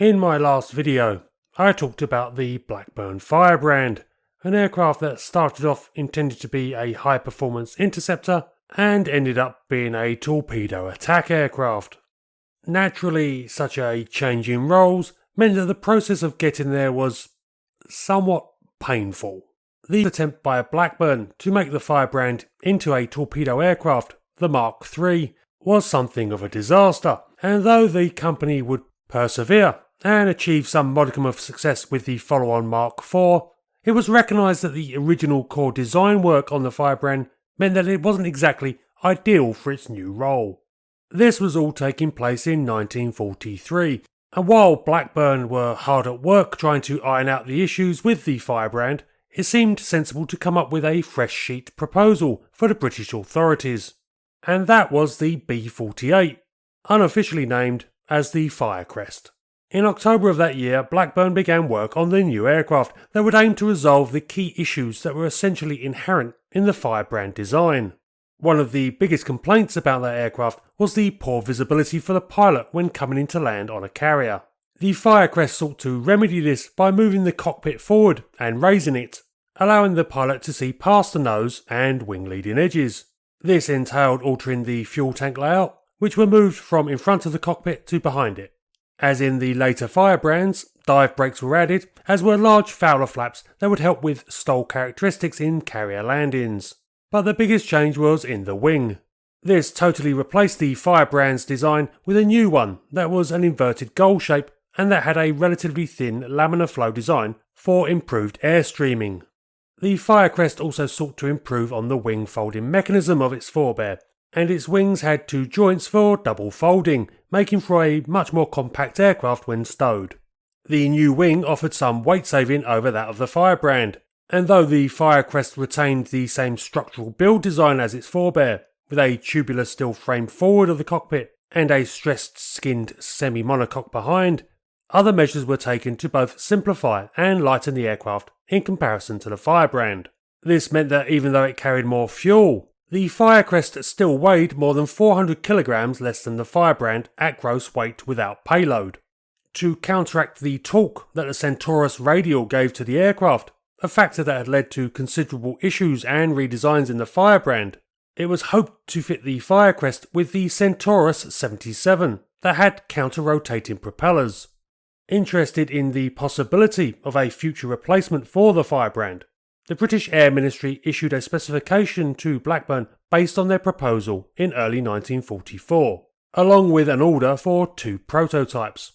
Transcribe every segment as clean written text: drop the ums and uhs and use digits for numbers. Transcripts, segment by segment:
In my last video, I talked about the Blackburn Firebrand, an aircraft that started off intended to be a high-performance interceptor and ended up being a torpedo attack aircraft. Naturally, such a change in roles meant that the process of getting there was somewhat painful. The attempt by Blackburn to make the Firebrand into a torpedo aircraft, the Mark III, was something of a disaster, and though the company would persevere and achieve some modicum of success with the follow-on Mark IV, it was recognised that the original core design work on the Firebrand meant that it wasn't exactly ideal for its new role. This was all taking place in 1943, and while Blackburn were hard at work trying to iron out the issues with the Firebrand, it seemed sensible to come up with a fresh sheet proposal for the British authorities. And that was the B-48, unofficially named as the Firecrest. In October of that year, Blackburn began work on the new aircraft that would aim to resolve the key issues that were essentially inherent in the Firebrand design. One of the biggest complaints about that aircraft was the poor visibility for the pilot when coming in to land on a carrier. The Firecrest sought to remedy this by moving the cockpit forward and raising it, allowing the pilot to see past the nose and wing leading edges. This entailed altering the fuel tank layout, which were moved from in front of the cockpit to behind it. As in the later Firebrands, dive brakes were added, as were large Fowler flaps that would help with stall characteristics in carrier landings. But the biggest change was in the wing. This totally replaced the Firebrand's design with a new one that was an inverted goal shape and that had a relatively thin laminar flow design for improved airstreaming. The Firecrest also sought to improve on the wing folding mechanism of its forebear, and its wings had two joints for double folding, making for a much more compact aircraft when stowed. The new wing offered some weight saving over that of the Firebrand, and though the Firecrest retained the same structural build design as its forebear, with a tubular steel frame forward of the cockpit and a stressed skinned semi-monocoque behind, other measures were taken to both simplify and lighten the aircraft in comparison to the Firebrand. This meant that even though it carried more fuel, the Firecrest still weighed more than 400 kilograms less than the Firebrand at gross weight without payload. To counteract the torque that the Centaurus radial gave to the aircraft, a factor that had led to considerable issues and redesigns in the Firebrand, it was hoped to fit the Firecrest with the Centaurus 77 that had counter-rotating propellers. Interested in the possibility of a future replacement for the Firebrand, the British Air Ministry issued a specification to Blackburn based on their proposal in early 1944, along with an order for 2 prototypes.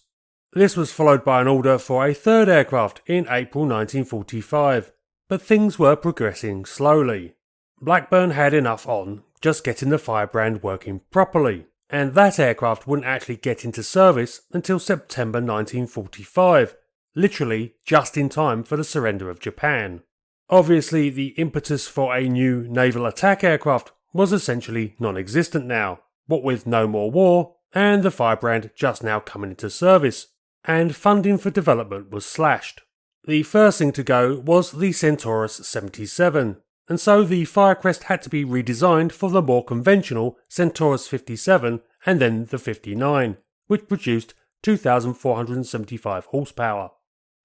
This was followed by an order for a third aircraft in April 1945, but things were progressing slowly. Blackburn had enough on just getting the Firebrand working properly, and that aircraft wouldn't actually get into service until September 1945, literally just in time for the surrender of Japan. Obviously, the impetus for a new naval attack aircraft was essentially non-existent now, what with no more war and the Firebrand just now coming into service, and funding for development was slashed. The first thing to go was the Centaurus 77, and so the Firecrest had to be redesigned for the more conventional Centaurus 57 and then the 59, which produced 2,475 horsepower.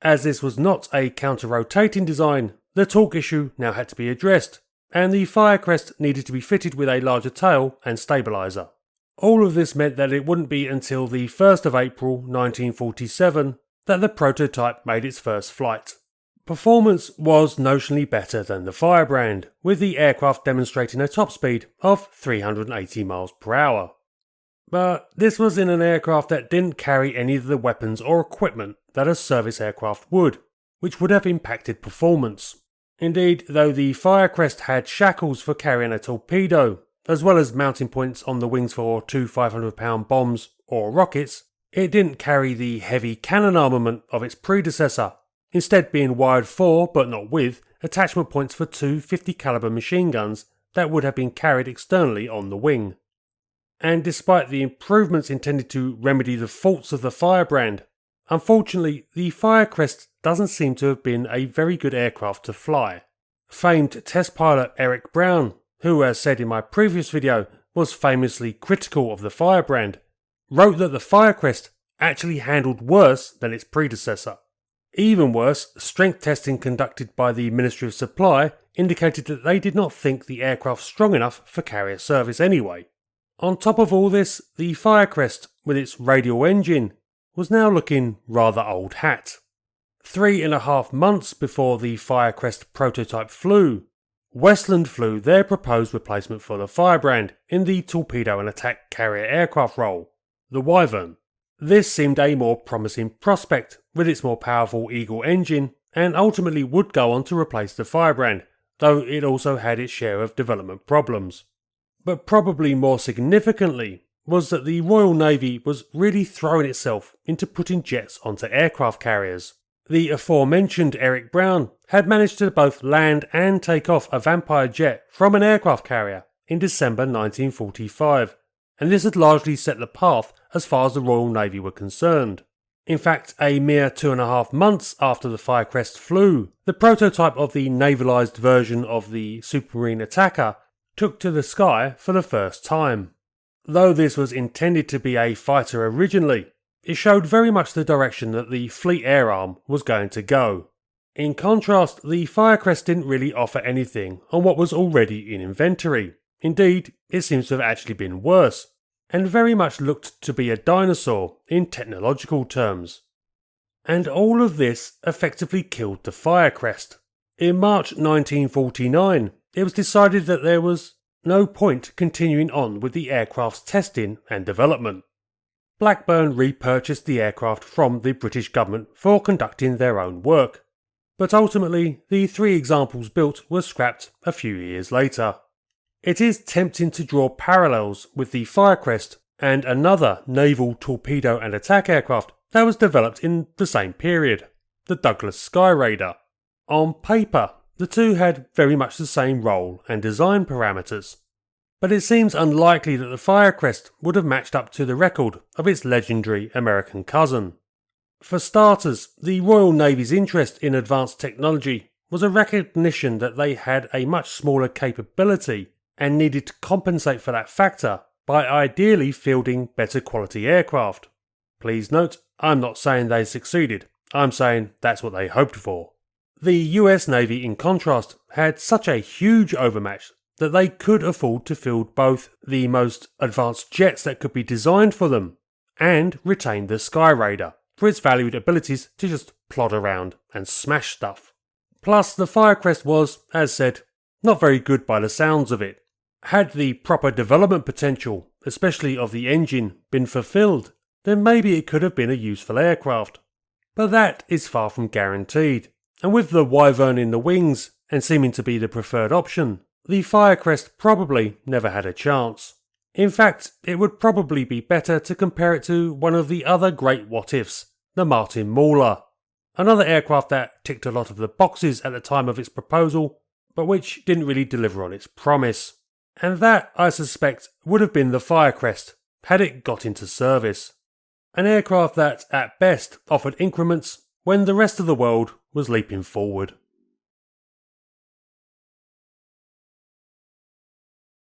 As this was not a counter-rotating design, the torque issue now had to be addressed, and the Firecrest needed to be fitted with a larger tail and stabiliser. All of this meant that it wouldn't be until the 1st of April 1947 that the prototype made its first flight. Performance was notionally better than the Firebrand, with the aircraft demonstrating a top speed of 380 miles per hour. But this was in an aircraft that didn't carry any of the weapons or equipment that a service aircraft would, which would have impacted performance. Indeed, though the Firecrest had shackles for carrying a torpedo, as well as mounting points on the wings for 2 500-pound bombs or rockets, it didn't carry the heavy cannon armament of its predecessor, instead being wired for, but not with, attachment points for 2 50 caliber machine guns that would have been carried externally on the wing. And despite the improvements intended to remedy the faults of the Firebrand, unfortunately the Firecrest doesn't seem to have been a very good aircraft to fly. Famed test pilot Eric Brown, who, as said in my previous video, was famously critical of the Firebrand, wrote that the Firecrest actually handled worse than its predecessor. Even worse, strength testing conducted by the Ministry of Supply indicated that they did not think the aircraft strong enough for carrier service anyway. On top of all this, the Firecrest, with its radial engine, was now looking rather old hat. 3.5 months before the Firecrest prototype flew, Westland flew their proposed replacement for the Firebrand in the torpedo and attack carrier aircraft role, the Wyvern. This seemed a more promising prospect with its more powerful Eagle engine, and ultimately would go on to replace the Firebrand, though it also had its share of development problems. But probably more significantly was that the Royal Navy was really throwing itself into putting jets onto aircraft carriers. The aforementioned Eric Brown had managed to both land and take off a Vampire jet from an aircraft carrier in December 1945, and this had largely set the path as far as the Royal Navy were concerned. In fact, a mere 2.5 months after the Firecrest flew, the prototype of the navalised version of the Supermarine Attacker took to the sky for the first time. Though this was intended to be a fighter originally, it showed very much the direction that the Fleet Air Arm was going to go. In contrast, the Firecrest didn't really offer anything on what was already in inventory. Indeed, it seems to have actually been worse, and very much looked to be a dinosaur in technological terms. And all of this effectively killed the Firecrest. In March 1949, it was decided that there was no point continuing on with the aircraft's testing and development. Blackburn repurchased the aircraft from the British government for conducting their own work, but ultimately the 3 examples built were scrapped a few years later. It is tempting to draw parallels with the Firecrest and another naval torpedo and attack aircraft that was developed in the same period, the Douglas Sky Raider. On paper, the two had very much the same role and design parameters, but it seems unlikely that the Firecrest would have matched up to the record of its legendary American cousin. For starters, the Royal Navy's interest in advanced technology was a recognition that they had a much smaller capability and needed to compensate for that factor by ideally fielding better quality aircraft. Please note, I'm not saying they succeeded, I'm saying that's what they hoped for. The US Navy, in contrast, had such a huge overmatch that they could afford to field both the most advanced jets that could be designed for them and retain the Sky Raider for its valued abilities to just plod around and smash stuff. Plus, the Firecrest was, as said, not very good by the sounds of it. Had the proper development potential, especially of the engine, been fulfilled, then maybe it could have been a useful aircraft. But that is far from guaranteed, and with the Wyvern in the wings and seeming to be the preferred option, the Firecrest probably never had a chance. In fact, it would probably be better to compare it to one of the other great what-ifs, the Martin Mauler, another aircraft that ticked a lot of the boxes at the time of its proposal, but which didn't really deliver on its promise. And that, I suspect, would have been the Firecrest, had it got into service. An aircraft that, at best, offered increments when the rest of the world was leaping forward.